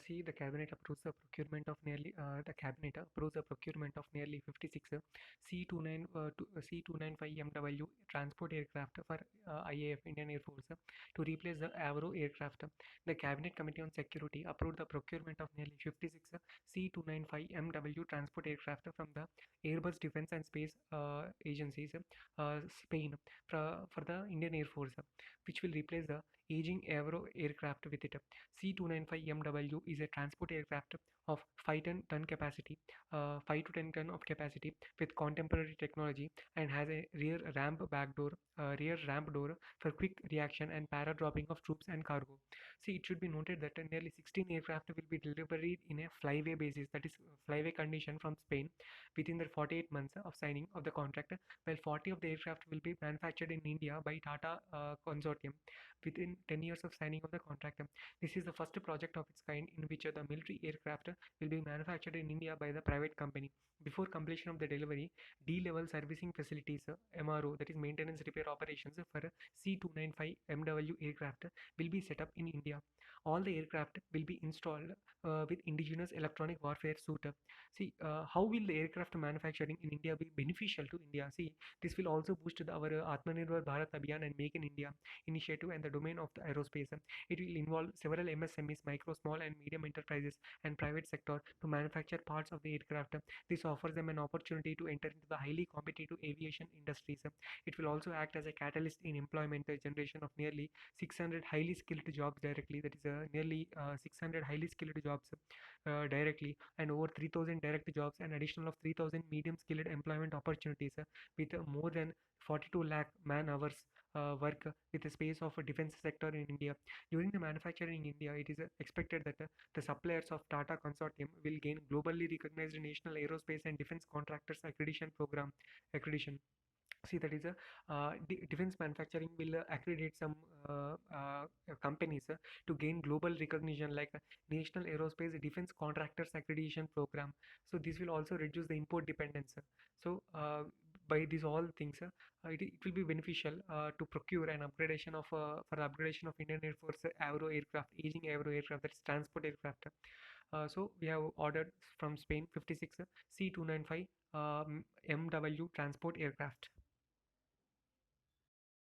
See, the cabinet approves the procurement of nearly the cabinet approves the procurement of nearly 56 C295 MW transport aircraft for IAF Indian Air Force to replace the Avro aircraft. The Cabinet Committee on Security approved the procurement of nearly 56 C295 MW transport aircraft from the Airbus Defence and Space Agencies, Spain, for the Indian Air Force, which will replace the aging Avro aircraft with it. C295 MW is a transport aircraft of 5 ton capacity, 5 to 10 ton of capacity with contemporary technology, and has a rear ramp door for quick reaction and para dropping of troops and cargo. See, it should be noted that nearly 16 aircraft will be delivered in a flyway basis, that is flyway condition from Spain within the 48 months of signing of the contract, while 40 of the aircraft will be manufactured in India by Tata Consortium within 10 years of signing of the contract. This is the first project of its kind in which the military aircraft will be manufactured in India by the private company. Before completion of the delivery, D-level servicing facilities, MRO, that is maintenance repair operations for C295 MW aircraft will be set up in India. All the aircraft will be installed with indigenous electronic warfare suite. See, how will the aircraft manufacturing in India be beneficial to India? See, this will also boost our Atmanirbhar Bharat Abhiyan and Make in India initiative and the domain of the aerospace. It will involve several MSMEs, micro, small, and medium enterprises, and private sector to manufacture parts of the aircraft. This offers them an opportunity to enter into the highly competitive aviation industries. It will also act as a catalyst in employment generation of nearly 600 highly skilled jobs directly. That is nearly 600 highly skilled jobs directly, and over 3,000 direct jobs, and additional of 3,000 medium skilled employment opportunities with more than 42 lakh man hours work with the space of a defense sector in India. During the manufacturing in India, it is expected that the suppliers of Tata Consortium will gain globally recognized National Aerospace and Defense Contractors Accreditation Program accreditation. See, that is a defense manufacturing will accredit some companies to gain global recognition, like National Aerospace Defense Contractors Accreditation Program. So this will also reduce the import dependence. So by these all things, it will be beneficial to procure an upgradation of for the upgradation of Indian Air Force Avro aircraft, aging Avro aircraft, that is transport aircraft. So we have ordered from Spain 56 C295 MW transport aircraft.